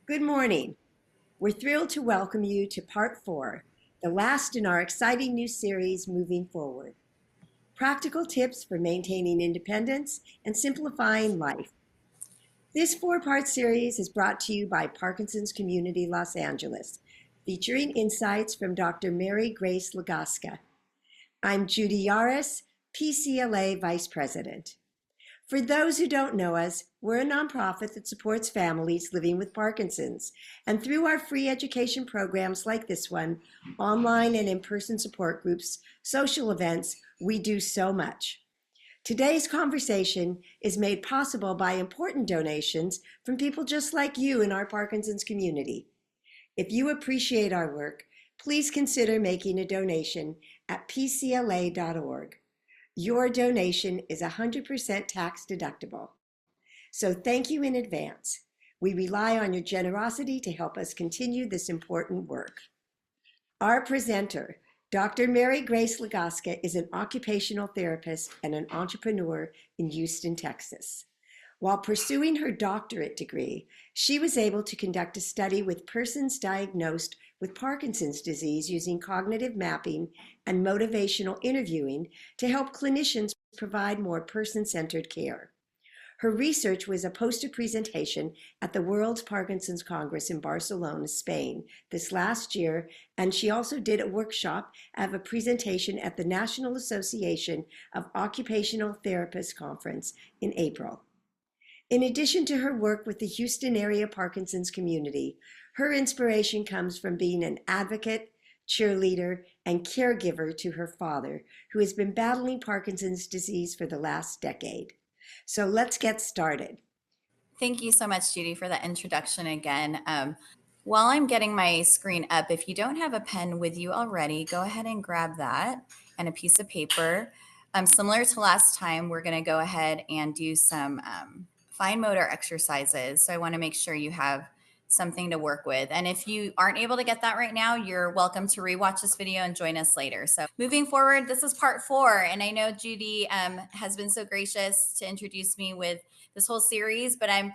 Good morning. We're thrilled to welcome you to part 4, the last in our exciting new series moving forward. Practical tips for maintaining independence and simplifying life. This 4-part series is brought to you by Parkinson's Community Los Angeles, featuring insights from Dr. Mary Grace Lagasca. I'm Judy Yaris, PCLA Vice President. For those who don't know us, we're a nonprofit that supports families living with Parkinson's. And through our free education programs like this one, online and in-person support groups, social events, we do so much. Today's conversation is made possible by important donations from people just like you in our Parkinson's community. If you appreciate our work, please consider making a donation at pcla.org. Your donation is 100% tax deductible. So thank you in advance. We rely on your generosity to help us continue this important work. Our presenter, Dr. Mary Grace Lagasca, is an occupational therapist and an entrepreneur in Houston, Texas. While pursuing her doctorate degree, she was able to conduct a study with persons diagnosed with Parkinson's disease using cognitive mapping and motivational interviewing to help clinicians provide more person-centered care. Her research was a poster presentation at the World Parkinson's Congress in Barcelona, Spain, this last year, and she also did a workshop of a presentation at the National Association of Occupational Therapists Conference in April. In addition to her work with the Houston area Parkinson's community, her inspiration comes from being an advocate, cheerleader, and caregiver to her father, who has been battling Parkinson's disease for the last decade. So let's get started. Thank you so much, Judy, for that introduction again. While I'm getting my screen up, if you don't have a pen with you already, go ahead and grab that and a piece of paper. Similar to last time, we're going to go ahead and do some fine motor exercises. So I want to make sure you have something to work with. And if you aren't able to get that right now, you're welcome to rewatch this video and join us later. So moving forward, this is part 4. And I know Judy has been so gracious to introduce me with this whole series, but I'm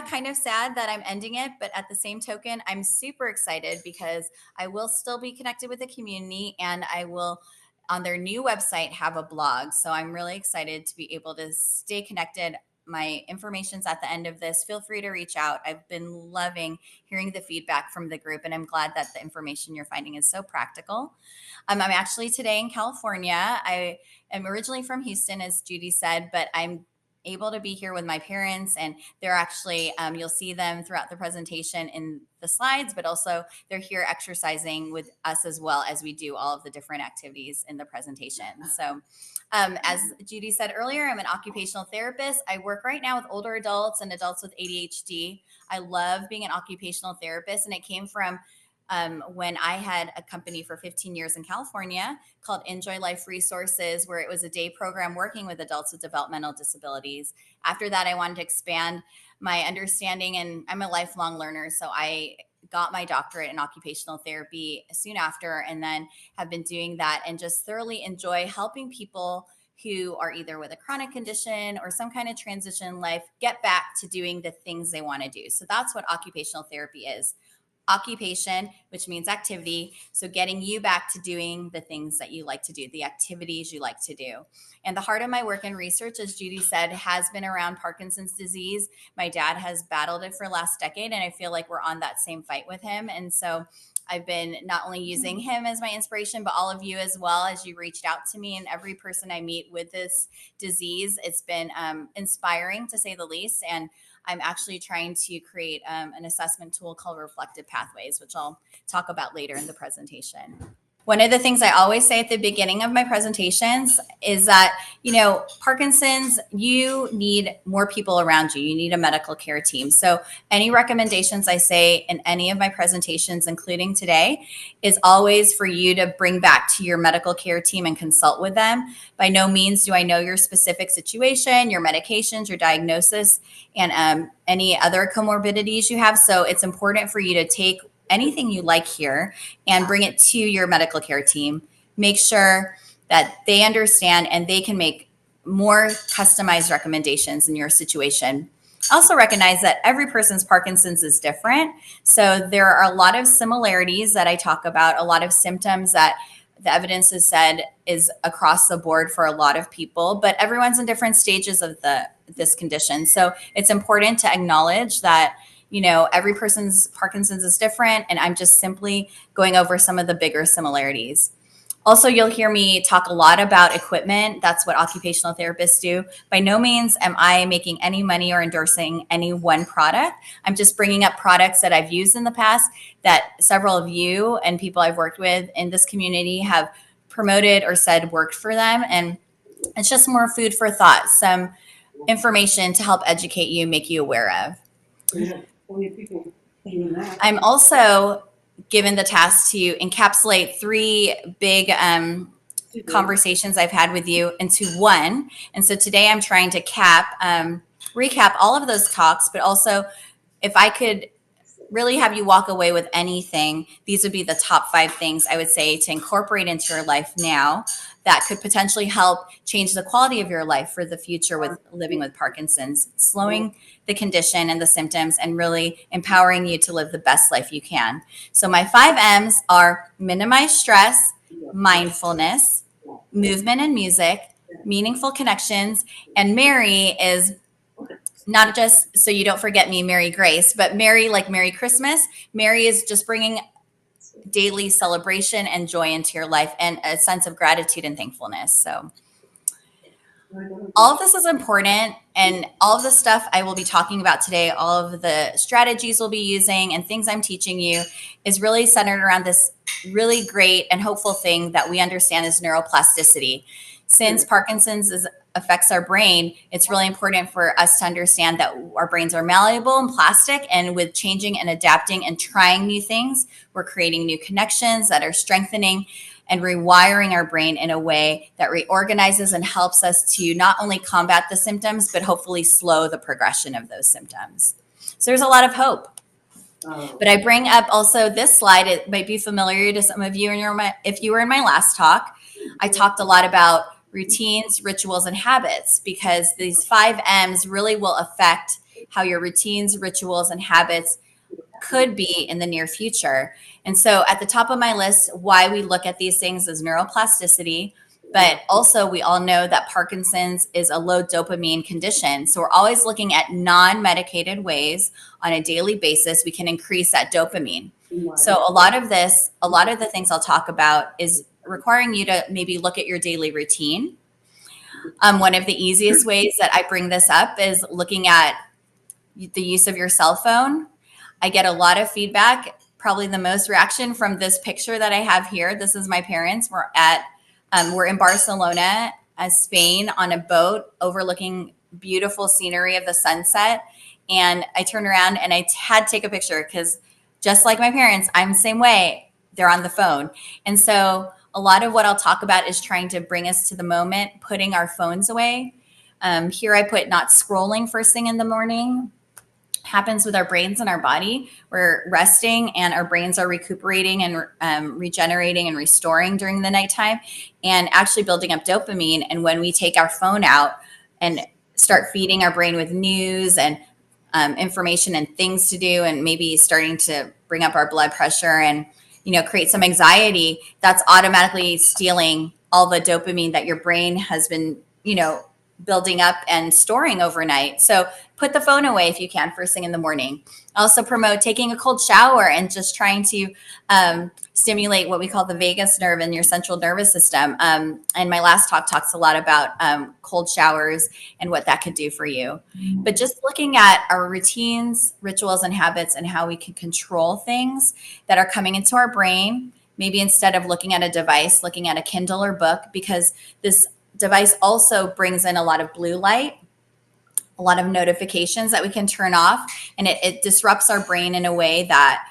kind of sad that I'm ending it. But at the same token, I'm super excited because I will still be connected with the community, and I will on their new website have a blog. So I'm really excited to be able to stay connected. My information's at the end of this. Feel free to reach out. I've been loving hearing the feedback from the group, and I'm glad that the information you're finding is so practical. I'm actually today in California. I am originally from Houston, as Judy said, but I'm able to be here with my parents, and they're actually, you'll see them throughout the presentation in the slides, but also they're here exercising with us as well as we do all of the different activities in the presentation. So as Judy said earlier, I'm an occupational therapist. I work right now with older adults and adults with ADHD. I love being an occupational therapist, and it came from when I had a company for 15 years in California called Enjoy Life Resources, where it was a day program working with adults with developmental disabilities. After that, I wanted to expand my understanding, and I'm a lifelong learner. So I got my doctorate in occupational therapy soon after, and then have been doing that and just thoroughly enjoy helping people who are either with a chronic condition or some kind of transition in life get back to doing the things they want to do. So that's what occupational therapy is. Occupation, which means activity. So getting you back to doing the things that you like to do, the activities you like to do. And the heart of my work and research, as Judy said, has been around Parkinson's disease. My dad has battled it for the last decade, and I feel like we're on that same fight with him. And so I've been not only using him as my inspiration, but all of you as well, as you reached out to me, and every person I meet with this disease. It's been inspiring, to say the least. And I'm actually trying to create an assessment tool called Reflective Pathways, which I'll talk about later in the presentation. One of the things I always say at the beginning of my presentations is that, Parkinson's, you need more people around you. You need a medical care team. So any recommendations I say in any of my presentations, including today, is always for you to bring back to your medical care team and consult with them. By no means do I know your specific situation, your medications, your diagnosis, and any other comorbidities you have. So it's important for you to take anything you like here and bring it to your medical care team. Make sure that they understand and they can make more customized recommendations in your situation. Also recognize that every person's Parkinson's is different. So there are a lot of similarities that I talk about, a lot of symptoms that the evidence has said is across the board for a lot of people, but everyone's in different stages of this condition. So it's important to acknowledge that, you know, every person's Parkinson's is different, and I'm just simply going over some of the bigger similarities. Also, you'll hear me talk a lot about equipment. That's what occupational therapists do. By no means am I making any money or endorsing any one product. I'm just bringing up products that I've used in the past that several of you and people I've worked with in this community have promoted or said worked for them. And it's just more food for thought, some information to help educate you, make you aware of. I'm also given the task to encapsulate three big conversations I've had with you into one. And so today I'm trying to recap all of those talks, but also if I could really have you walk away with anything, these would be the top 5 things I would say to incorporate into your life now that could potentially help change the quality of your life for the future with living with Parkinson's, slowing the condition and the symptoms, and really empowering you to live the best life you can. So my 5 M's are minimize stress, mindfulness, movement and music, meaningful connections, and Mary is not just so you don't forget me, Mary Grace, but Mary like Merry Christmas. Mary is just bringing daily celebration and joy into your life and a sense of gratitude and thankfulness. So all of this is important, and all of the stuff I will be talking about today, all of the strategies we'll be using and things I'm teaching you is really centered around this really great and hopeful thing that we understand is neuroplasticity. Since Parkinson's affects our brain, it's really important for us to understand that our brains are malleable and plastic, and with changing and adapting and trying new things, we're creating new connections that are strengthening and rewiring our brain in a way that reorganizes and helps us to not only combat the symptoms, but hopefully slow the progression of those symptoms. So there's a lot of hope. But I bring up also this slide. It might be familiar to some of you if you were in my last talk. I talked a lot about routines, rituals, and habits, because these 5 M's really will affect how your routines, rituals, and habits could be in the near future. And so at the top of my list, why we look at these things is neuroplasticity, but also we all know that Parkinson's is a low dopamine condition. So we're always looking at non-medicated ways on a daily basis we can increase that dopamine. So a lot of the things I'll talk about is requiring you to maybe look at your daily routine. One of the easiest ways that I bring this up is looking at the use of your cell phone. I get a lot of feedback, probably the most reaction from this picture that I have here. This is my parents. We're in Barcelona, Spain, on a boat overlooking beautiful scenery of the sunset. And I turned around and I had to take a picture because just like my parents, I'm the same way. They're on the phone. And so a lot of what I'll talk about is trying to bring us to the moment, putting our phones away. Here I put not scrolling first thing in the morning. Happens with our brains and our body. We're resting and our brains are recuperating and regenerating and restoring during the nighttime and actually building up dopamine. And when we take our phone out and start feeding our brain with news and information and things to do, and maybe starting to bring up our blood pressure and, you know, create some anxiety, that's automatically stealing all the dopamine that your brain has been, you know, building up and storing overnight. So put the phone away if you can first thing in the morning. Also promote taking a cold shower and just trying to stimulate what we call the vagus nerve in your central nervous system. And my last talk talks a lot about cold showers and what that could do for you. But just looking at our routines, rituals, and habits and how we can control things that are coming into our brain, maybe instead of looking at a device, looking at a Kindle or book, because this device also brings in a lot of blue light, a lot of notifications that we can turn off, and it disrupts our brain in a way that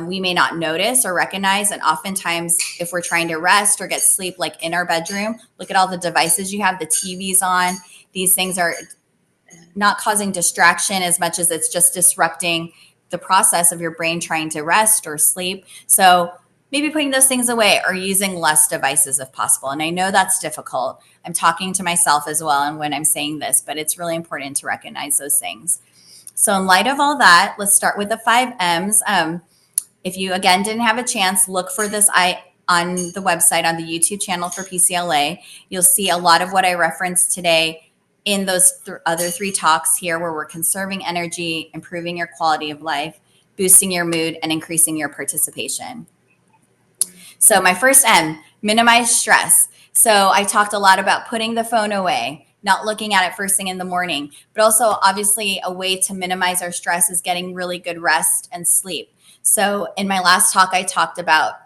we may not notice or recognize. And oftentimes, if we're trying to rest or get sleep, like in our bedroom, look at all the devices you have, the TV's on. These things are not causing distraction as much as it's just disrupting the process of your brain trying to rest or sleep. So maybe putting those things away or using less devices if possible. And I know that's difficult. I'm talking to myself as well and when I'm saying this, but it's really important to recognize those things. So in light of all that, let's start with the 5 M's. If you, again, didn't have a chance, look for this on the website, on the YouTube channel for PCLA. You'll see a lot of what I referenced today in those other 3 talks here, where we're conserving energy, improving your quality of life, boosting your mood, and increasing your participation. So my first M, minimize stress. So I talked a lot about putting the phone away, not looking at it first thing in the morning, but also obviously a way to minimize our stress is getting really good rest and sleep. So in my last talk, I talked about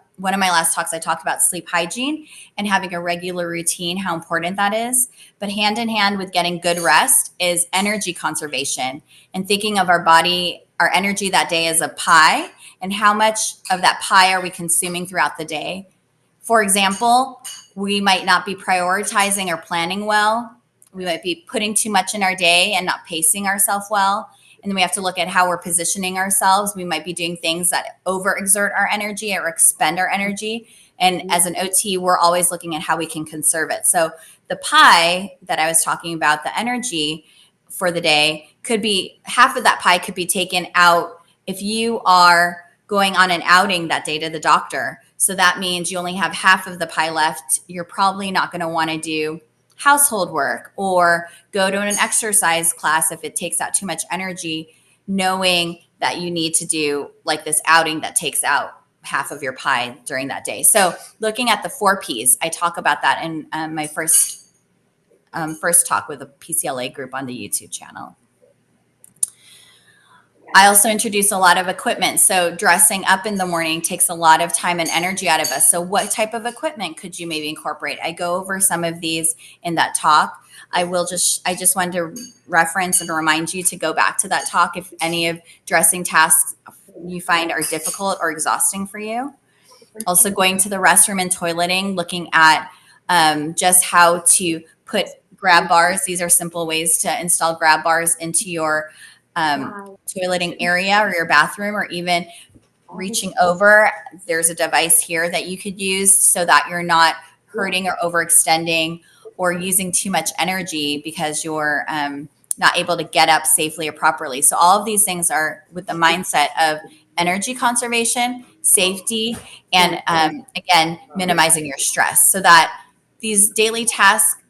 sleep hygiene and having a regular routine, how important that is. But hand in hand with getting good rest is energy conservation and thinking of our body, our energy that day as a pie, and how much of that pie are we consuming throughout the day. For example, we might not be prioritizing or planning well. We might be putting too much in our day and not pacing ourselves well. And then we have to look at how we're positioning ourselves. We might be doing things that overexert our energy or expend our energy. And as an OT, we're always looking at how we can conserve it. So the pie that I was talking about, the energy for the day, could be half of that pie could be taken out if you are going on an outing that day to the doctor. So that means you only have half of the pie left. You're probably not going to want to do household work or go to an exercise class if it takes out too much energy, knowing that you need to do like this outing that takes out half of your pie during that day. So looking at the 4 Ps, I talk about that in my first talk with a PCLA group on the YouTube channel. I also introduce a lot of equipment. So dressing up in the morning takes a lot of time and energy out of us. So what type of equipment could you maybe incorporate? I go over some of these in that talk. I just wanted to reference and remind you to go back to that talk if any of dressing tasks you find are difficult or exhausting for you. Also going to the restroom and toileting, looking at just how to put grab bars. These are simple ways to install grab bars into your toileting area or your bathroom, or even reaching over. There's a device here that you could use so that you're not hurting or overextending or using too much energy because you're not able to get up safely or properly. So all of these things are with the mindset of energy conservation, safety, and again, minimizing your stress so that these daily tasks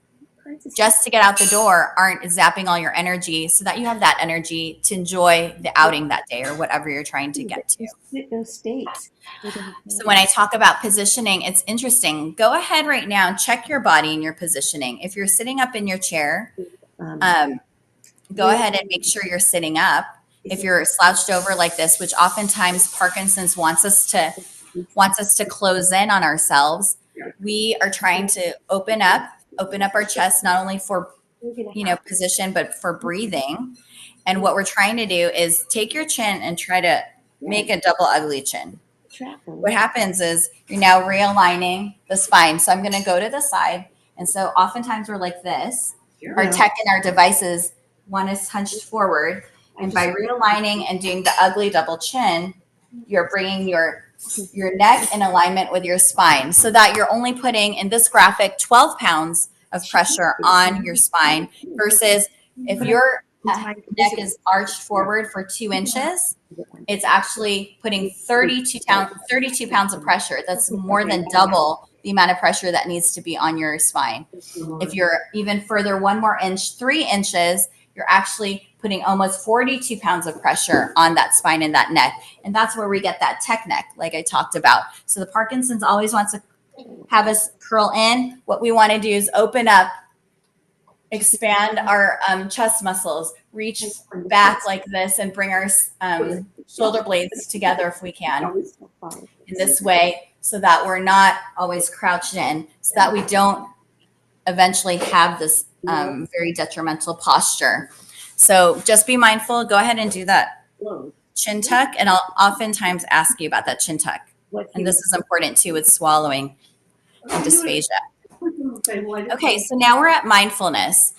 just to get out the door aren't zapping all your energy, so that you have that energy to enjoy the outing that day or whatever you're trying to get to. Those states. So when I talk about positioning, it's interesting. Go ahead right now and check your body and your positioning. If you're sitting up in your chair, go ahead and make sure you're sitting up. If you're slouched over like this, which oftentimes Parkinson's wants us to close in on ourselves, we are trying to open up our chest, not only for position, but for breathing. And what we're trying to do is take your chin and try to make a double ugly chin. What happens is you're now realigning the spine. So I'm going to go to the side. And so oftentimes we're like this. Our tech and our devices, one is hunched forward. And by realigning and doing the ugly double chin, you're bringing your neck in alignment with your spine so that you're only putting, in this graphic, 12 pounds of pressure on your spine versus if your neck is arched forward for 2 inches, it's actually putting 32 pounds of pressure. That's more than double the amount of pressure that needs to be on your spine. If you're even further, 1 more inch, 3 inches, you're actually putting almost 42 pounds of pressure on that spine and that neck. And that's where we get that tech neck, like I talked about. So the Parkinson's always wants to have us curl in. What we want to do is open up, expand our chest muscles, reach back like this, and bring our shoulder blades together if we can in this way, so that we're not always crouched in, so that we don't eventually have this very detrimental posture. So just be mindful. Go ahead and do that chin tuck, and I'll oftentimes ask you about that chin tuck. And this is important too with swallowing and dysphagia. Okay, so now we're at mindfulness.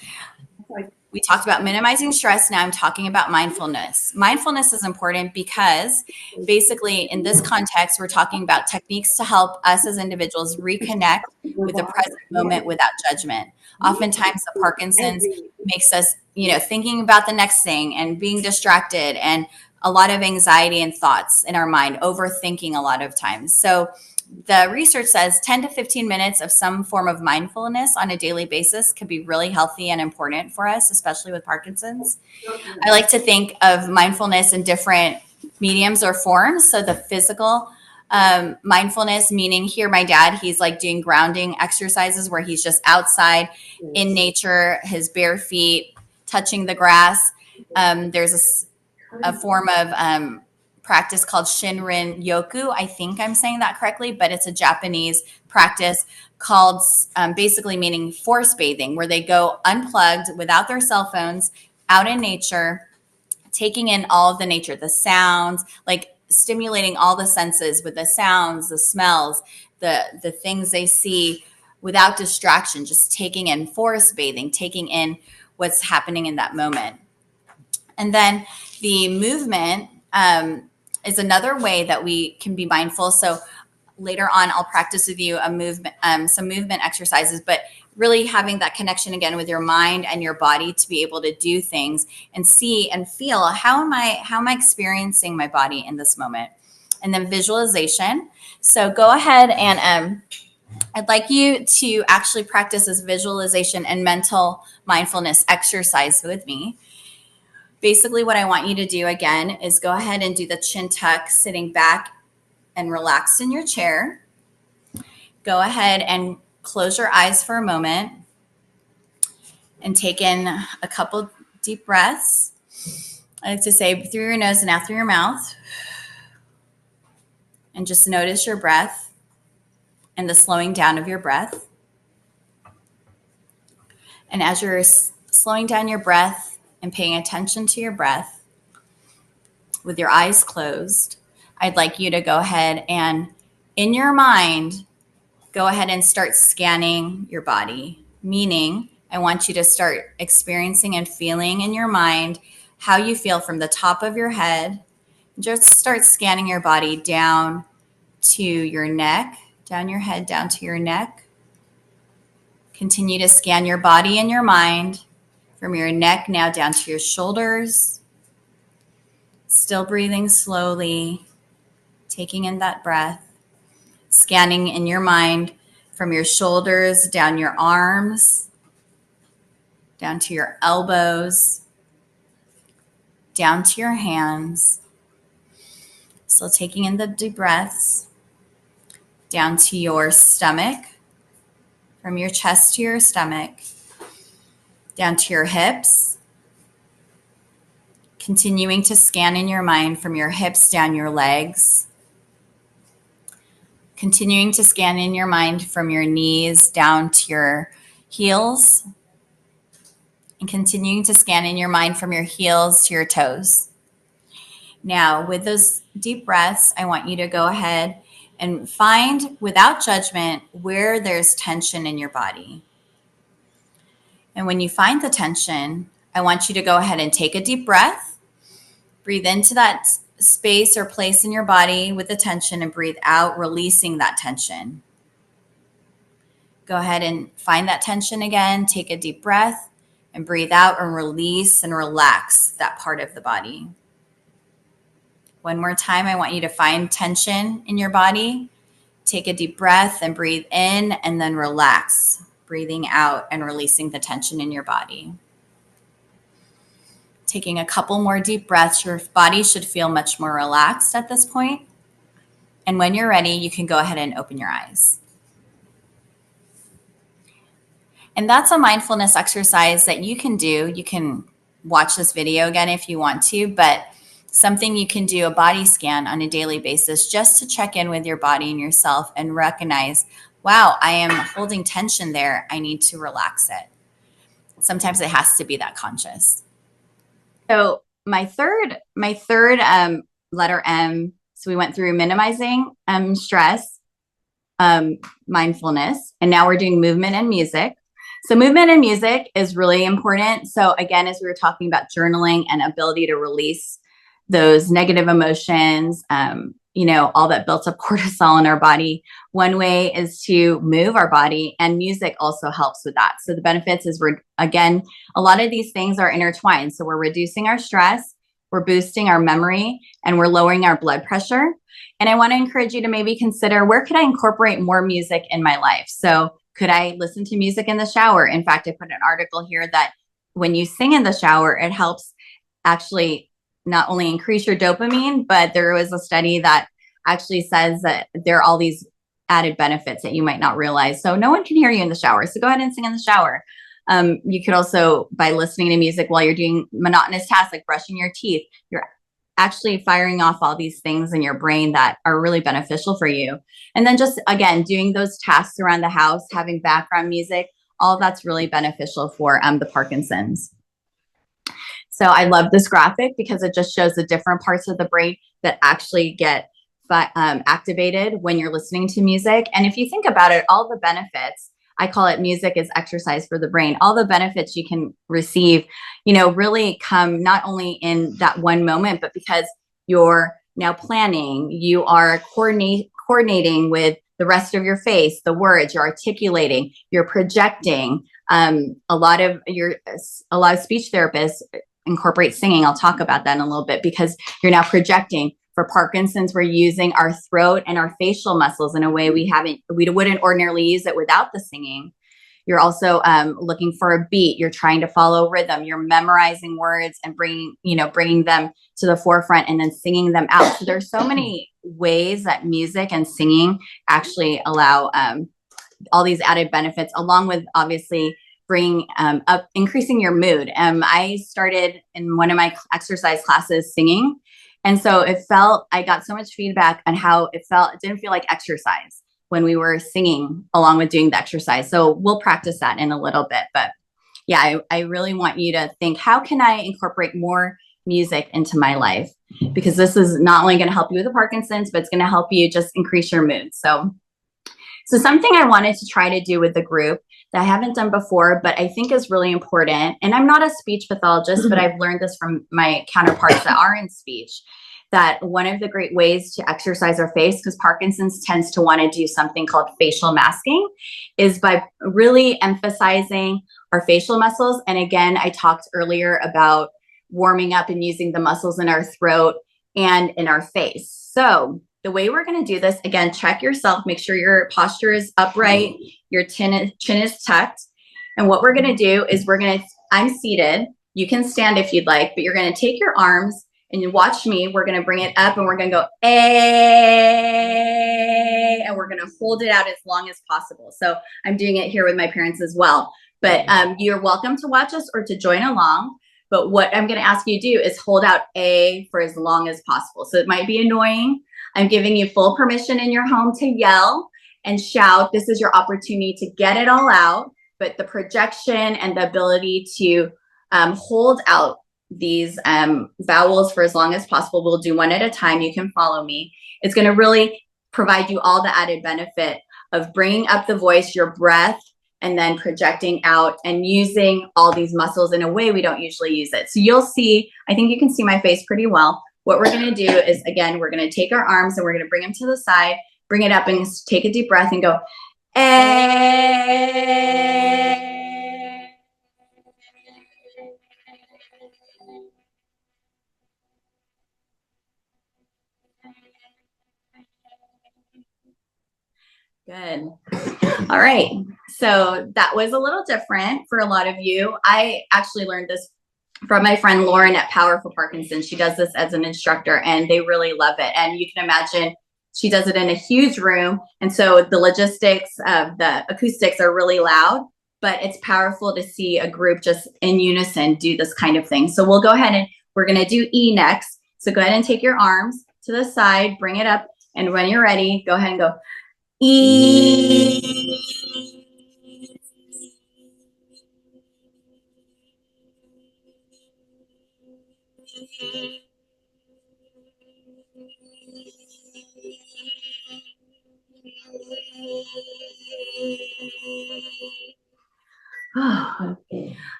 We talked about minimizing stress. Now I'm talking about mindfulness. Mindfulness is important because basically in this context, we're talking about techniques to help us as individuals reconnect with the present moment without judgment. Oftentimes the Parkinson's makes us, thinking about the next thing and being distracted, and a lot of anxiety and thoughts in our mind, overthinking a lot of times. So the research says 10 to 15 minutes of some form of mindfulness on a daily basis could be really healthy and important for us, especially with Parkinson's. I like to think of mindfulness in different mediums or forms. So the physical mindfulness, meaning here, my dad, he's like doing grounding exercises where he's just outside in nature, his bare feet, touching the grass. There's a form of practice called Shinrin Yoku. I think I'm saying that correctly, but it's a Japanese practice called basically meaning force bathing, where they go unplugged without their cell phones out in nature, taking in all of the nature, the sounds, like stimulating all the senses with the sounds, the smells, the things they see without distraction, just taking in force bathing, taking in what's happening in that moment. And then the movement is another way that we can be mindful. So later on, I'll practice with you some movement exercises, but really having that connection again with your mind and your body to be able to do things and see and feel how am I experiencing my body in this moment. And then visualization. So go ahead and I'd like you to actually practice this visualization and mental mindfulness exercise with me. Basically, what I want you to do again is go ahead and do the chin tuck, sitting back and relaxed in your chair. Go ahead and close your eyes for a moment and take in a couple deep breaths. I like to say through your nose and out through your mouth. And just notice your breath and the slowing down of your breath. And as you're slowing down your breath and paying attention to your breath, with your eyes closed, I'd like you to go ahead and in your mind, go ahead and start scanning your body. Meaning, I want you to start experiencing and feeling in your mind how you feel from the top of your head. Just start scanning your body down to your neck, down your head, down to your neck. Continue to scan your body and your mind from your neck now down to your shoulders. Still breathing slowly, taking in that breath, scanning in your mind from your shoulders, down your arms, down to your elbows, down to your hands. Still taking in the deep breaths, down to your stomach, from your chest to your stomach, down to your hips. Continuing to scan in your mind from your hips down your legs. Continuing to scan in your mind from your knees down to your heels. And continuing to scan in your mind from your heels to your toes. Now, with those deep breaths, I want you to go ahead and find, without judgment, where there's tension in your body. And when you find the tension, I want you to go ahead and take a deep breath. Breathe into that space or place in your body with the tension and breathe out, releasing that tension. Go ahead and find that tension again. Take a deep breath and breathe out and release and relax that part of the body. One more time, I want you to find tension in your body. Take a deep breath and breathe in and then relax, breathing out and releasing the tension in your body. Taking a couple more deep breaths, your body should feel much more relaxed at this point. And when you're ready, you can go ahead and open your eyes. And that's a mindfulness exercise that you can do. You can watch this video again if you want to, but something you can do, a body scan on a daily basis, just to check in with your body and yourself and recognize, wow, I am holding tension there. I need to relax it. Sometimes it has to be that conscious. So my third letter M. So we went through minimizing stress, mindfulness, and now we're doing movement and music. So movement and music is really important. So again, as we were talking about journaling and ability to release those negative emotions, all that built up cortisol in our body, one way is to move our body, and music also helps with that. So the benefits is again, a lot of these things are intertwined. So we're reducing our stress, we're boosting our memory, and we're lowering our blood pressure. And I want to encourage you to maybe consider, where could I incorporate more music in my life? So could I listen to music in the shower? In fact, I put an article here that when you sing in the shower, it helps actually not only increase your dopamine, but there was a study that actually says that there are all these added benefits that you might not realize. So no one can hear you in the shower, so go ahead and sing in the shower. You could also, by listening to music while you're doing monotonous tasks like brushing your teeth, you're actually firing off all these things in your brain that are really beneficial for you. And then just, again, doing those tasks around the house, having background music, all that's really beneficial for the Parkinson's. So I love this graphic because it just shows the different parts of the brain that actually get activated when you're listening to music. And if you think about it, all the benefits, I call it music is exercise for the brain. All the benefits you can receive, really come not only in that one moment, but because you're now planning, you are coordinating with the rest of your face, the words, you're articulating, you're projecting. A lot of speech therapists incorporate singing. I'll talk about that in a little bit, because you're now projecting. For Parkinson's, we're using our throat and our facial muscles in a way we wouldn't ordinarily use it without the singing. You're also looking for a beat. You're trying to follow rhythm. You're memorizing words and bringing them to the forefront and then singing them out. So there's so many ways that music and singing actually allow all these added benefits, along with obviously bringing up, increasing your mood. I started in one of my exercise classes singing. And so I got so much feedback on how it felt. It didn't feel like exercise when we were singing along with doing the exercise. So we'll practice that in a little bit. But yeah, I really want you to think, how can I incorporate more music into my life? Because this is not only going to help you with the Parkinson's, but it's going to help you just increase your mood. So something I wanted to try to do with the group that I haven't done before, but I think is really important. And I'm not a speech pathologist, but I've learned this from my counterparts that are in speech, that one of the great ways to exercise our face, because Parkinson's tends to want to do something called facial masking, is by really emphasizing our facial muscles. And again, I talked earlier about warming up and using the muscles in our throat and in our face. So the way we're going to do this, again, check yourself, make sure your posture is upright, your chin is tucked. And what we're going to do is I'm seated. You can stand if you'd like, but you're going to take your arms and you watch me. We're going to bring it up and we're going to go, eh, and we're going to hold it out as long as possible. So I'm doing it here with my parents as well. But you're welcome to watch us or to join along. But what I'm going to ask you to do is hold out A for as long as possible. So it might be annoying. I'm giving you full permission in your home to yell and shout. This is your opportunity to get it all out. But the projection and the ability to hold out these vowels for as long as possible, we'll do one at a time. You can follow me. It's going to really provide you all the added benefit of bringing up the voice, your breath, and then projecting out and using all these muscles in a way we don't usually use it. So you'll see, I think you can see my face pretty well. What we're going to do is, again, we're going to take our arms and we're going to bring them to the side, bring it up and take a deep breath and go, eh. Good. All right. So that was a little different for a lot of you. I actually learned this from my friend Lauren at Powerful Parkinson. She does this as an instructor and they really love it. And you can imagine she does it in a huge room. And so the logistics of the acoustics are really loud, but it's powerful to see a group just in unison do this kind of thing. So we'll go ahead and we're going to do E next. So go ahead and take your arms to the side, bring it up. And when you're ready, go ahead and go E.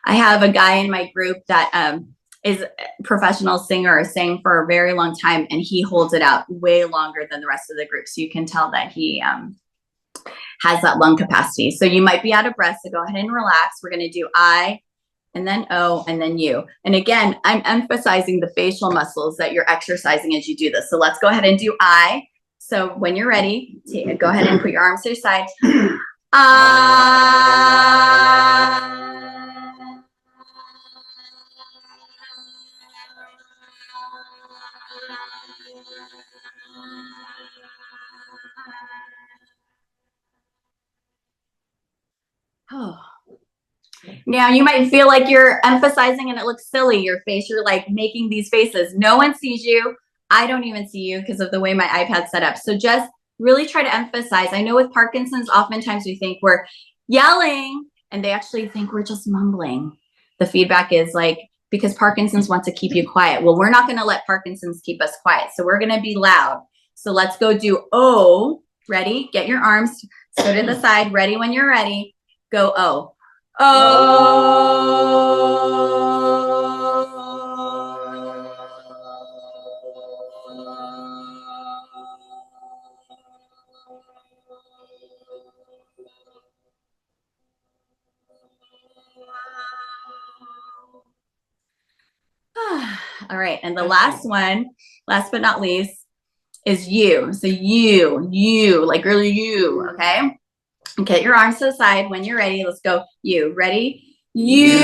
I have a guy in my group that is a professional singer, sang for a very long time, and he holds it out way longer than the rest of the group. So you can tell that he has that lung capacity. So you might be out of breath. So go ahead and relax. We're going to do I, and then O, and then U. And again, I'm emphasizing the facial muscles that you're exercising as you do this. So let's go ahead and do I. So when you're ready, go ahead and put your arms to your side. Now you might feel like you're emphasizing and it looks silly, your face, you're like making these faces. No one sees you. I don't even see you because of the way my iPad's set up. So just really try to emphasize. I know with Parkinson's, oftentimes we think we're yelling and they actually think we're just mumbling. The feedback is like, because Parkinson's wants to keep you quiet. Well, we're not going to let Parkinson's keep us quiet. So we're going to be loud. So let's go do O. Ready? Get your arms so to the side. Ready when you're ready. Go O. All right, and the last one, last but not least, is you. So you, like really you, okay? Get your arms to the side when you're ready. Let's go. You. Ready? You.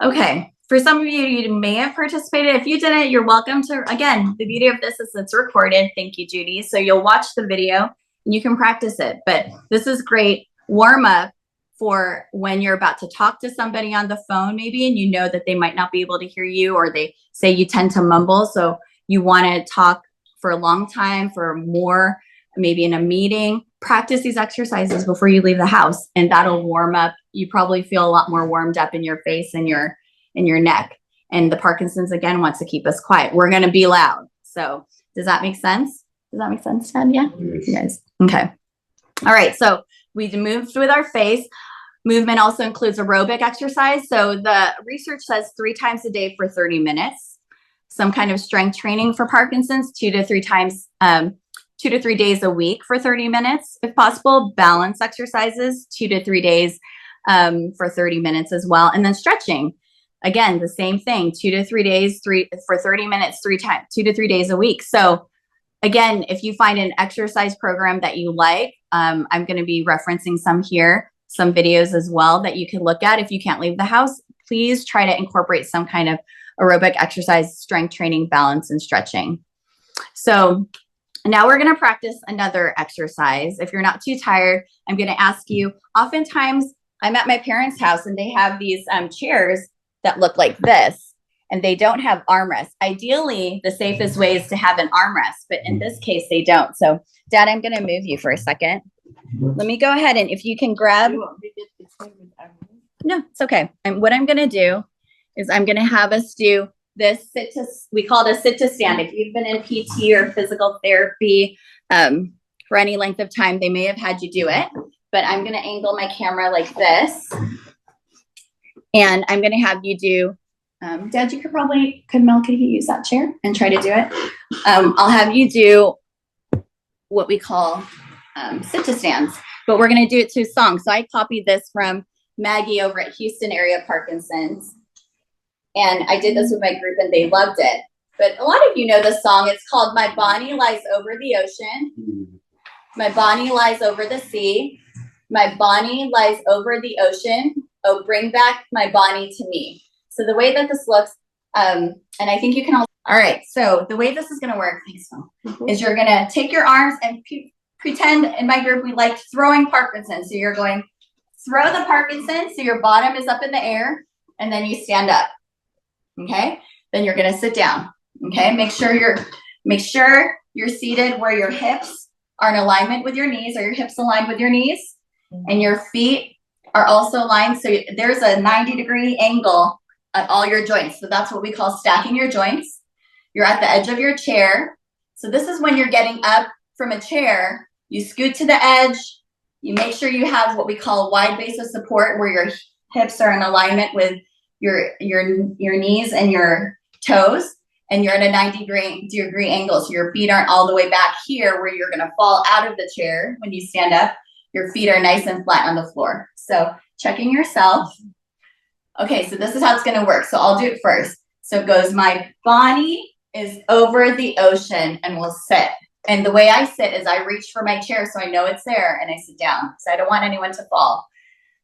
Okay. For some of you, you may have participated. If you didn't, you're welcome to. Again, the beauty of this is it's recorded. Thank you, Judy. So you'll watch the video and you can practice it. But this is great warm up for when you're about to talk to somebody on the phone, maybe, and you know that they might not be able to hear you, or they say you tend to mumble. So you want to talk for a long time, for more, maybe in a meeting. Practice these exercises before you leave the house, and that'll warm up. You probably feel a lot more warmed up in your face and your neck. And the Parkinson's, again, wants to keep us quiet. We're going to be loud. So does that make sense? Does that make sense, Ted? Yeah? Yes. You guys? Okay. All right. So we moved with our face. Movement also includes aerobic exercise. So the research says 3 times a day for 30 minutes. Some kind of strength training for Parkinson's, 2 to 3 times, 2 to 3 days a week for 30 minutes, if possible. Balance exercises, 2 to 3 days for 30 minutes as well. And then stretching. Again, the same thing, 2 to 3 days, for 30 minutes, 2 to 3 days a week. So again, if you find an exercise program that you like, I'm going to be referencing some here, some videos as well that you can look at. If you can't leave the house, please try to incorporate some kind of aerobic exercise, strength training, balance, and stretching. So now we're going to practice another exercise. If you're not too tired, I'm going to ask you, oftentimes I'm at my parents' house and they have these chairs that look like this, and they don't have armrests. Ideally, the safest way is to have an armrest, but in this case, they don't. So, Dad, I'm going to move you for a second. Let me go ahead, and if you can grab. No, it's okay. And what I'm going to do is I'm going to have us do this we call it a sit to stand. If you've been in PT or physical therapy for any length of time, they may have had you do it, but I'm going to angle my camera like this. And I'm going to have you do, Dad, you could you use that chair and try to do it? I'll have you do what we call sit to stands, but we're going to do it to a song. So I copied this from Maggie over at Houston Area Parkinson's. And I did this with my group and they loved it. But a lot of you know this song. It's called My Bonnie Lies Over the Ocean. My Bonnie lies over the sea. My Bonnie lies over the ocean. Oh, bring back my Bonnie to me. So the way that this looks, and I think you can all right. So the way this is going to work, is you're going to take your arms and pretend, in my group, we like throwing Parkinson. So you're going, throw the Parkinson. So your bottom is up in the air and then you stand up. Okay. Then you're going to sit down. Okay. Make sure you're seated where your hips are in alignment with your knees, or your hips aligned with your knees, and your feet are also aligned. So there's a 90-degree angle at all your joints. So that's what we call stacking your joints. You're at the edge of your chair. So this is when you're getting up from a chair, you scoot to the edge, you make sure you have what we call a wide base of support where your hips are in alignment with your knees and your toes, and you're at a 90-degree angle. So your feet aren't all the way back here where you're gonna fall out of the chair when you stand up. Your feet are nice and flat on the floor. So checking yourself. Okay, so this is how it's gonna work. So I'll do it first. So it goes, my body is over the ocean, and we'll sit. And the way I sit is I reach for my chair so I know it's there, and I sit down because I don't want anyone to fall.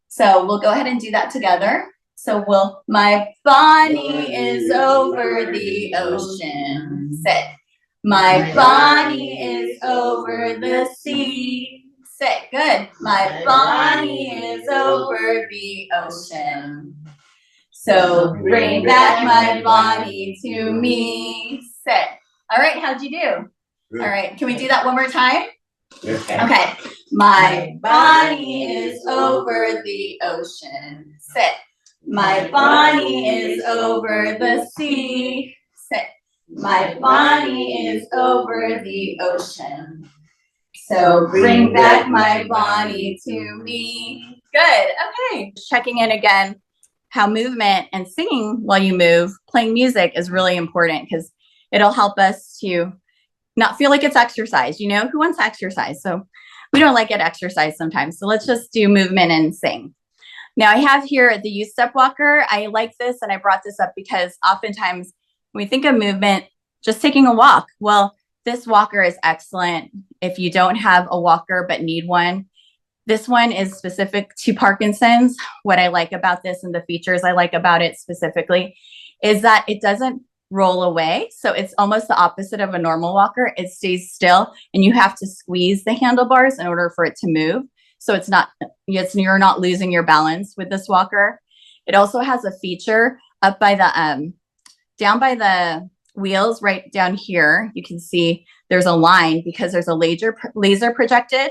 So we'll go ahead and do that together. So my body is over the ocean. Sit. My body is over the sea. Sit. Good. My body is over the ocean. So bring back my body to me. Sit. All right, how'd you do? Good. All right, can we do that one more time? Yeah. Okay. My body is over the ocean. Sit. My body is over the sea. Sit. My body is over the ocean. So bring back my body to me. Good. Okay. Checking in again. How movement and singing while you move, playing music is really important because it'll help us to not feel like it's exercise. You know, who wants exercise? So we don't like it exercise sometimes. So let's just do movement and sing. Now I have here the youth step walker. I like this, and I brought this up because oftentimes when we think of movement, just taking a walk. Well, this walker is excellent if you don't have a walker but need one. This one is specific to Parkinson's. What I like about this and the features I like about it specifically is that it doesn't roll away. So it's almost the opposite of a normal walker. It stays still, and you have to squeeze the handlebars in order for it to move. So you're not losing your balance with this walker. It also has a feature up by the, down by the wheels right down here. You can see there's a line because there's a laser projected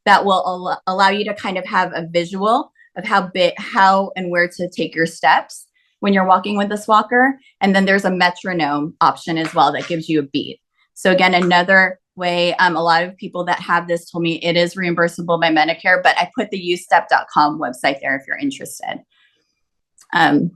that will allow you to kind of have a visual of how and where to take your steps when you're walking with this walker. And then there's a metronome option as well that gives you a beat. So again, another way, a lot of people that have this told me it is reimbursable by Medicare, but I put the youthstep.com website there if you're interested. And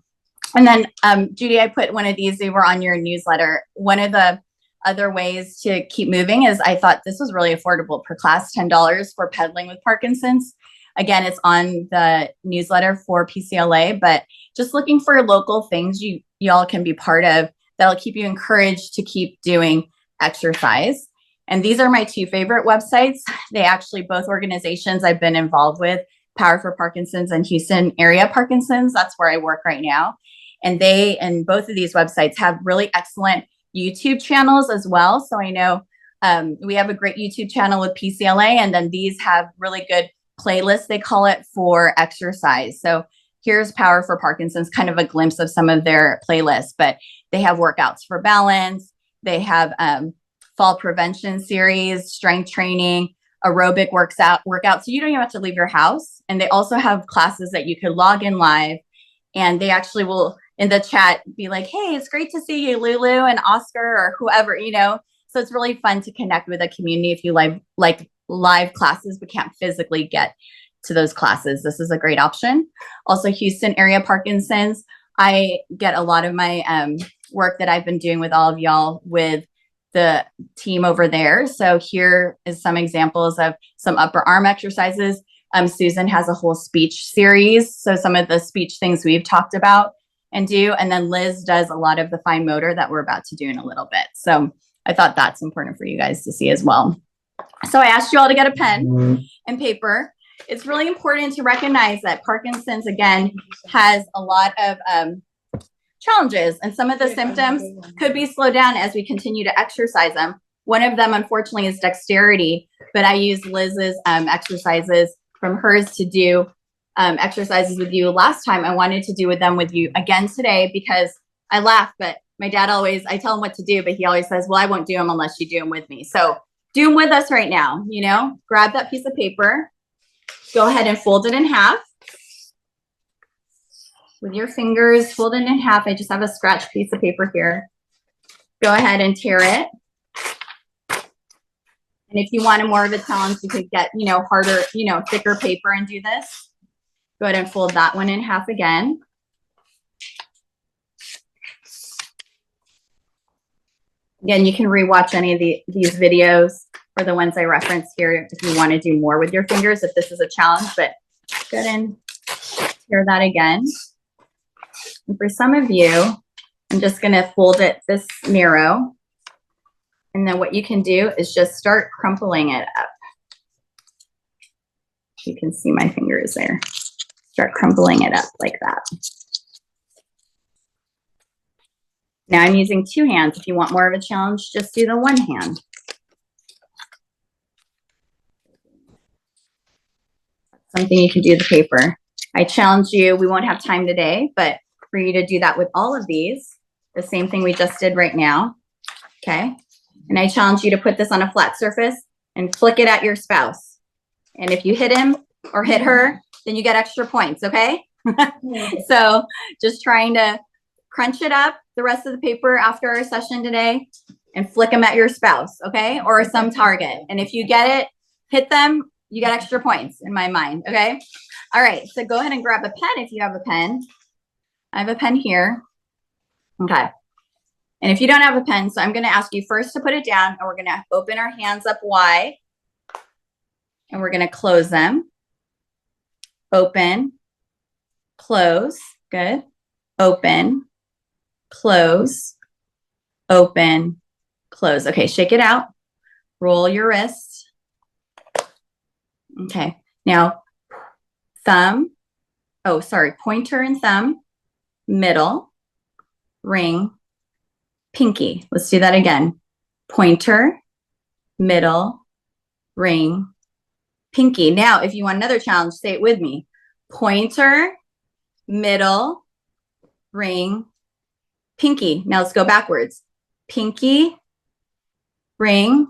then Judy, I put one of these, they were on your newsletter. One of the other ways to keep moving is I thought this was really affordable per class, $10 for pedaling with Parkinson's. Again, it's on the newsletter for PCLA, but just looking for local things y'all can be part of that'll keep you encouraged to keep doing exercise. And these are my two favorite websites. They actually, both organizations I've been involved with, Power for Parkinson's and Houston Area Parkinson's. That's where I work right now. And both of these websites have really excellent YouTube channels as well. So I know we have a great YouTube channel with PCLA, and then these have really good playlists, they call it, for exercise. So here's Power for Parkinson's, kind of a glimpse of some of their playlists, but they have workouts for balance. They have fall prevention series, strength training, aerobic workout. So you don't even have to leave your house. And they also have classes that you could log in live, and they actually will in the chat be like, hey, it's great to see you, Lulu and Oscar or whoever, you know. So it's really fun to connect with a community if you like live classes but can't physically get to those classes. This is a great option. Also, Houston Area Parkinson's. I get a lot of my work that I've been doing with all of y'all with the team over there. So here is some examples of some upper arm exercises. Susan has a whole speech series. So some of the speech things we've talked about and do. And then Liz does a lot of the fine motor that we're about to do in a little bit. So I thought that's important for you guys to see as well. So I asked you all to get a pen and paper. It's really important to recognize that Parkinson's, again, has a lot of challenges, and some of the symptoms could be slowed down as we continue to exercise them. One of them, unfortunately, is dexterity, but I used Liz's exercises from hers to do exercises with you last time. I wanted to do them with you again today because I laugh, but my dad always, I tell him what to do, but he always says, well, I won't do them unless you do them with me. So do them with us right now, you know, grab that piece of paper, go ahead and fold it in half. with your fingers folded in half. I just have a scratch piece of paper here. Go ahead and tear it. And if you wanted more of a challenge, you could get, harder, thicker paper and do this. Go ahead and fold that one in half again. Again, you can rewatch any of these videos or the ones I referenced here if you want to do more with your fingers, if this is a challenge, but go ahead and tear that again. And for some of you, I'm just going to fold it this narrow. And then what you can do is just start crumpling it up. You can see my fingers there. Start crumpling it up like that. Now I'm using two hands. If you want more of a challenge, just do the one hand. Something you can do the paper. I challenge you, we won't have time today, but for you to do that with all of these, the same thing we just did right now, okay? And I challenge you to put this on a flat surface and flick it at your spouse. And if you hit him or hit her, then you get extra points, okay? So just trying to crunch it up, the rest of the paper after our session today, and flick them at your spouse, okay? Or some target. And if you get it, hit them, you get extra points in my mind, okay? All right, so go ahead and grab a pen if you have a pen. I have a pen here. Okay. And if you don't have a pen, so I'm going to ask you first to put it down, and we're going to open our hands up wide, and we're going to close them. Open, close, good. Open, close, open, close. Okay, shake it out. Roll your wrists. Okay, now pointer and thumb, middle, ring, pinky. Let's do that again. Pointer, middle, ring, pinky. Now, if you want another challenge, say it with me. Pointer, middle, ring, pinky. Now let's go backwards. Pinky, ring,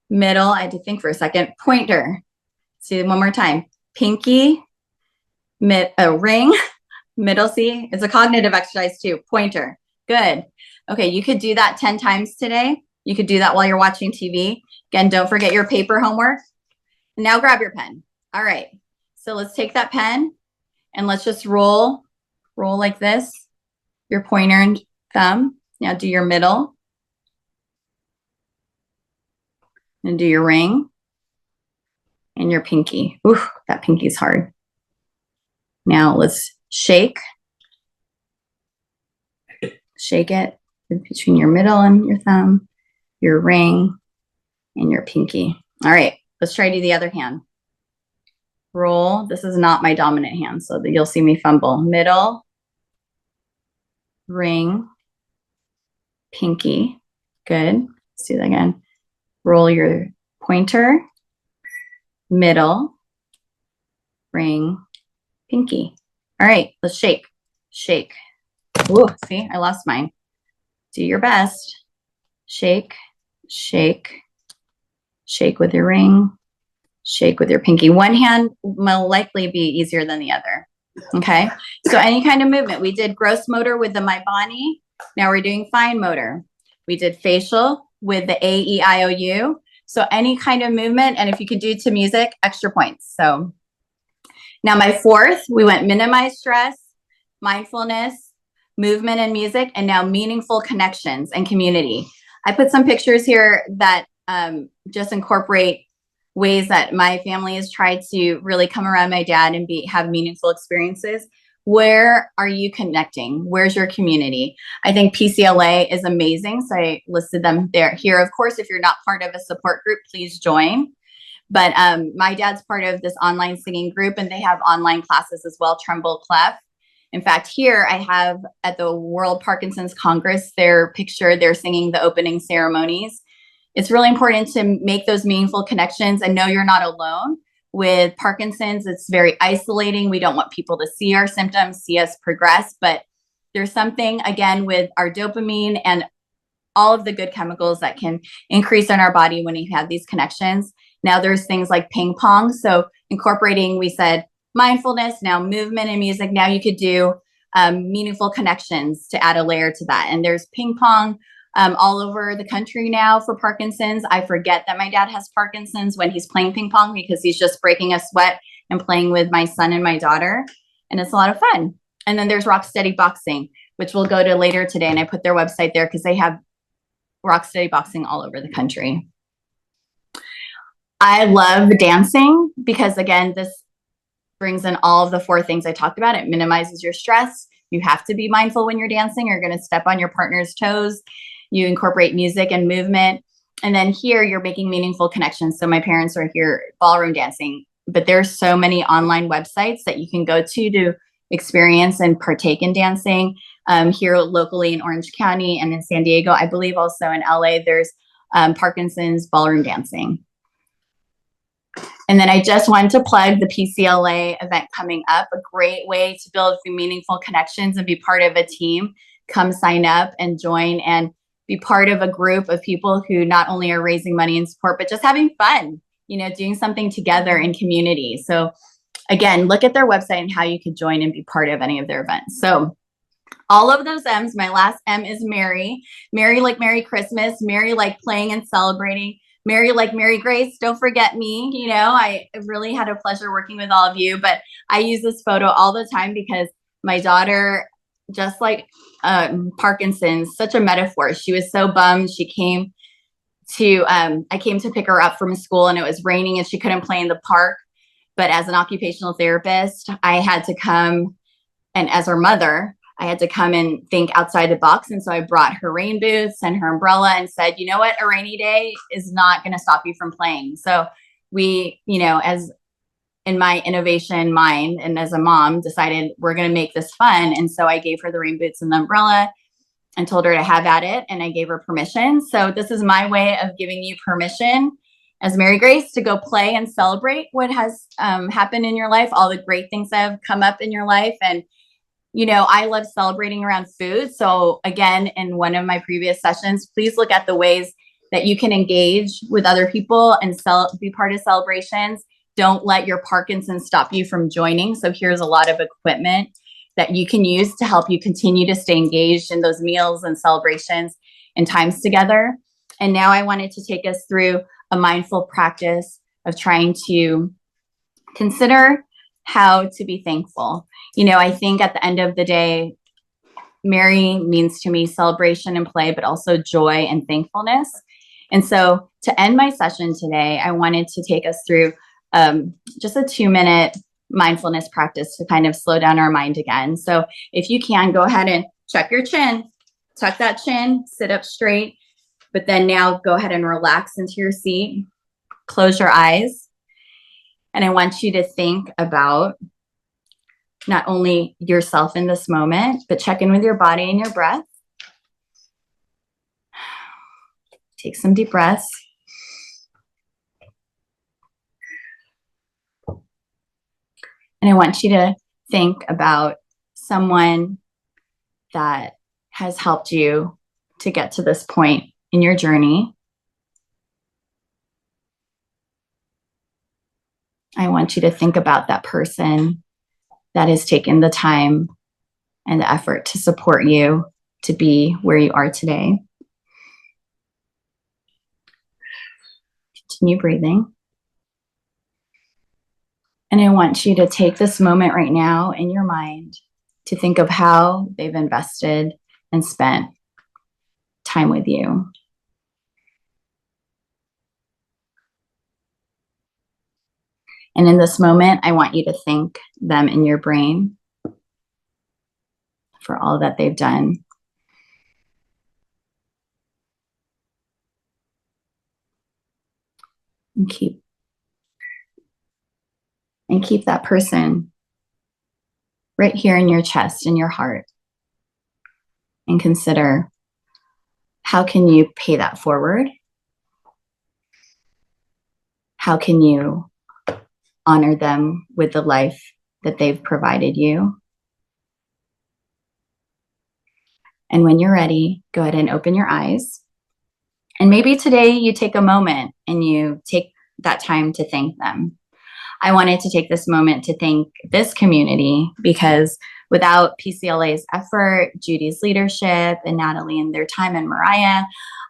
middle. I had to think for a second. Pointer. Let's do it one more time. Pinky, ring, middle. See, it's a cognitive exercise too. Pointer. Good. Okay, you could do that 10 times today. You could do that while you're watching TV. Again, don't forget your paper homework. Now grab your pen. All right. So let's take that pen and let's just roll like this. Your pointer and thumb. Now do your middle. And do your ring. And your pinky. Ooh, that pinky's hard. Now let's shake. Shake it between your middle and your thumb, your ring, and your pinky. All right, let's try to do the other hand. Roll. This is not my dominant hand, so that you'll see me fumble. Middle, ring, pinky. Good. Let's do that again. Roll your pointer, middle, ring, pinky. All right, let's shake. Shake. Ooh, see, I lost mine. Do your best. Shake, shake, shake with your ring, shake with your pinky. One hand will likely be easier than the other. Okay, so any kind of movement. We did gross motor with the My Body. Now we're doing fine motor. We did facial with the A, E, I, O, U. So any kind of movement, and if you could do to music, extra points. So now my fourth, we went minimize stress, mindfulness, movement and music, and now meaningful connections and community. I put some pictures here that just incorporate ways that my family has tried to really come around my dad and have meaningful experiences. Where are you connecting? Where's your community? I think PCLA is amazing. So I listed them here. Of course, if you're not part of a support group, please join. But my dad's part of this online singing group, and they have online classes as well, Tremble Clef. In fact, here I have at the World Parkinson's Congress, their picture, they're singing the opening ceremonies. It's really important to make those meaningful connections and know you're not alone. With Parkinson's, it's very isolating. We don't want people to see our symptoms, see us progress, but there's something, again, with our dopamine and all of the good chemicals that can increase in our body when you have these connections. Now there's things like ping pong. So incorporating, we said, mindfulness, now movement and music. Now you could do meaningful connections to add a layer to that. And there's ping pong all over the country now for Parkinson's. I forget that my dad has Parkinson's when he's playing ping pong because he's just breaking a sweat and playing with my son and my daughter. And it's a lot of fun. And then there's Rocksteady Boxing, which we'll go to later today. And I put their website there because they have Rocksteady Boxing all over the country. I love dancing because, again, this brings in all of the 4 things I talked about. It minimizes your stress. You have to be mindful when you're dancing. You're going to step on your partner's toes. You incorporate music and movement. And then here you're making meaningful connections. So my parents are here ballroom dancing, but there's so many online websites that you can go to experience and partake in dancing. Here locally in Orange County and in San Diego, I believe also in LA, there's Parkinson's ballroom dancing. And then I just wanted to plug the PCLA event coming up, a great way to build meaningful connections and be part of a team. Come sign up and join and be part of a group of people who not only are raising money and support, but just having fun, doing something together in community. So again, look at their website and how you could join and be part of any of their events. So all of those M's, my last M is Merry. Merry like Merry Christmas, Merry like playing and celebrating. Mary like Mary Grace, don't forget me. I really had a pleasure working with all of you, but I use this photo all the time because my daughter, just like Parkinson's, such a metaphor. She was so bummed. She came to, I came to pick her up from school and it was raining and she couldn't play in the park. But as an occupational therapist, I had to come, and as her mother, I had to come and think outside the box. And so I brought her rain boots and her umbrella and said, you know what, a rainy day is not going to stop you from playing. So we, as in my innovation mind and as a mom, decided we're going to make this fun. And so I gave her the rain boots and the umbrella and told her to have at it. And I gave her permission. So this is my way of giving you permission as Mary Grace to go play and celebrate what has happened in your life, all the great things that have come up in your life. And I love celebrating around food. So again, in one of my previous sessions, please look at the ways that you can engage with other people and be part of celebrations. Don't let your Parkinson's stop you from joining. So here's a lot of equipment that you can use to help you continue to stay engaged in those meals and celebrations and times together. And now I wanted to take us through a mindful practice of trying to consider how to be thankful. I think at the end of the day, Merry means to me celebration and play, but also joy and thankfulness. And so to end my session today, I wanted to take us through just a 2-minute mindfulness practice to kind of slow down our mind again. So if you can, go ahead and check your chin, tuck that chin, sit up straight, but then now go ahead and relax into your seat, close your eyes. And I want you to think about not only yourself in this moment, but check in with your body and your breath. Take some deep breaths. And I want you to think about someone that has helped you to get to this point in your journey. I want you to think about that person that has taken the time and the effort to support you to be where you are today. Continue breathing. And I want you to take this moment right now in your mind to think of how they've invested and spent time with you. And in this moment, I want you to thank them in your brain for all that they've done. And keep that person right here in your chest, in your heart. And consider, how can you pay that forward? How can you honor them with the life that they've provided you? And when you're ready, go ahead and open your eyes. And maybe today you take a moment and you take that time to thank them. I wanted to take this moment to thank this community, because without PCLA's effort, Judy's leadership, and Natalie and their time, and Mariah,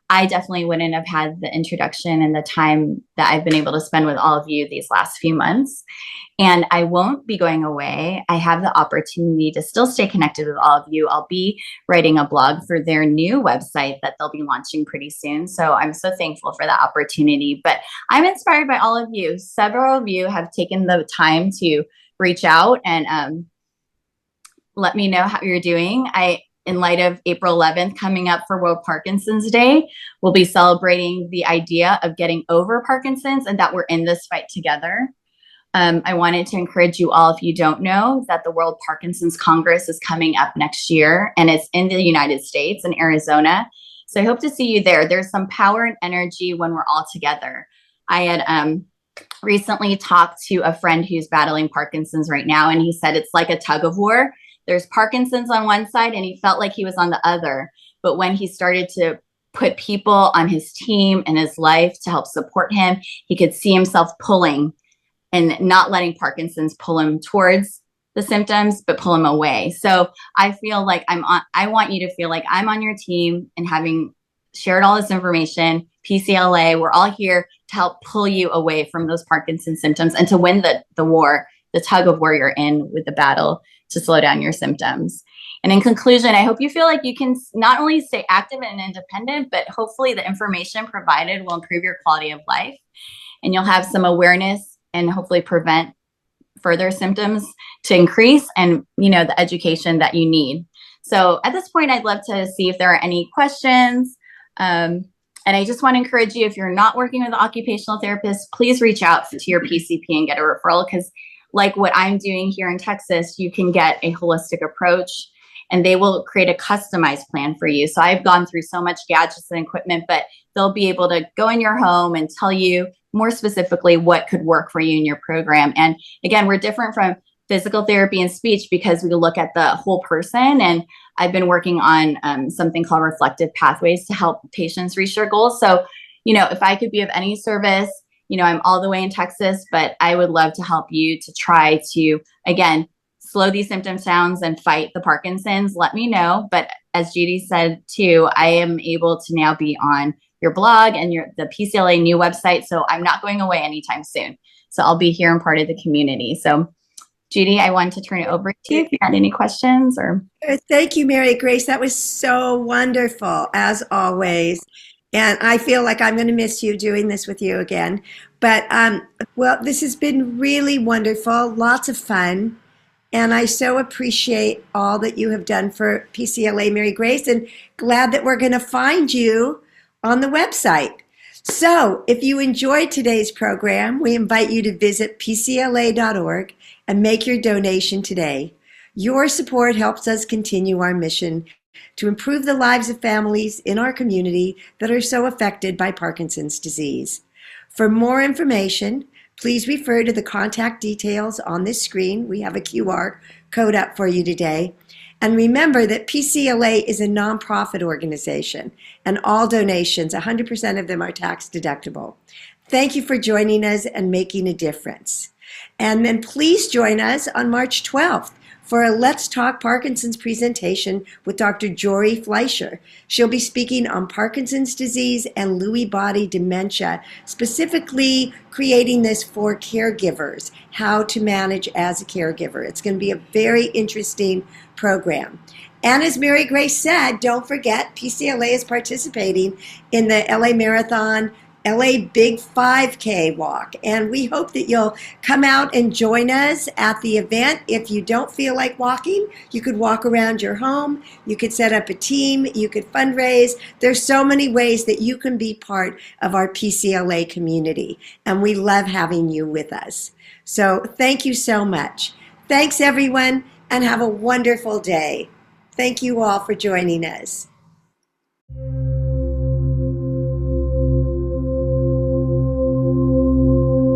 I definitely wouldn't have had the introduction and the time that I've been able to spend with all of you these last few months. And I won't be going away. I have the opportunity to still stay connected with all of you. I'll be writing a blog for their new website that they'll be launching pretty soon. So I'm so thankful for that opportunity. But I'm inspired by all of you. Several of you have taken the time to reach out and let me know how you're doing. In light of April 11th coming up for World Parkinson's Day, we'll be celebrating the idea of getting over Parkinson's and that we're in this fight together. I wanted to encourage you all, if you don't know, that the World Parkinson's Congress is coming up next year, and it's in the United States, in Arizona. So I hope to see you there. There's some power and energy when we're all together. I had recently talked to a friend who's battling Parkinson's right now, and he said it's like a tug of war. There's Parkinson's on one side, and he felt like he was on the other. But when he started to put people on his team and his life to help support him, he could see himself pulling and not letting Parkinson's pull him towards the symptoms, but pull him away. So I feel like I want you to feel like I'm on your team, and having shared all this information, PCLA, we're all here to help pull you away from those Parkinson's symptoms and to win the war, the tug of war you're in with the battle to slow down your symptoms. And in conclusion, I hope you feel like you can not only stay active and independent, but hopefully the information provided will improve your quality of life, and you'll have some awareness and hopefully prevent further symptoms to increase, and the education that you need. So at this point, I'd love to see if there are any questions. And I just want to encourage you, if you're not working with an occupational therapist, please reach out to your PCP and get a referral, because like what I'm doing here in Texas, you can get a holistic approach and they will create a customized plan for you. So I've gone through so much gadgets and equipment, but they'll be able to go in your home and tell you more specifically what could work for you in your program. And again, we're different from physical therapy and speech because we look at the whole person. And I've been working on something called reflective pathways to help patients reach their goals. So, if I could be of any service, I'm all the way in Texas, but I would love to help you to try to, again, slow these symptoms down and fight the Parkinson's. Let me know. But as Judy said too, I am able to now be on your blog and the PCLA new website. So I'm not going away anytime soon. So I'll be here and part of the community. So Judy, I want to turn it over to you if you had any questions or. Thank you, Mary Grace. That was so wonderful, as always. And I feel like I'm going to miss you doing this with you again. But, well, this has been really wonderful, lots of fun. And I so appreciate all that you have done for PCLA, Mary Grace, and glad that we're going to find you on the website. So if you enjoyed today's program, we invite you to visit PCLA.org and make your donation today. Your support helps us continue our mission to improve the lives of families in our community that are so affected by Parkinson's disease. For more information, please refer to the contact details on this screen. We have a QR code up for you today. And remember that PCLA is a nonprofit organization, and all donations, 100% of them, are tax deductible. Thank you for joining us and making a difference. And then please join us on March 12th for a Let's Talk Parkinson's presentation with Dr. Jory Fleischer. She'll be speaking on Parkinson's disease and Lewy body dementia, specifically creating this for caregivers, how to manage as a caregiver. It's going to be a very interesting program. And as Mary Grace said, don't forget PCLA is participating in the LA Marathon, LA Big 5K walk, and we hope that you'll come out and join us at the event. If you don't feel like walking, you could walk around your home, you could set up a team, you could fundraise. There's so many ways that you can be part of our PCLA community, and we love having you with us. So thank you so much. Thanks everyone, and have a wonderful day. Thank you all for joining us.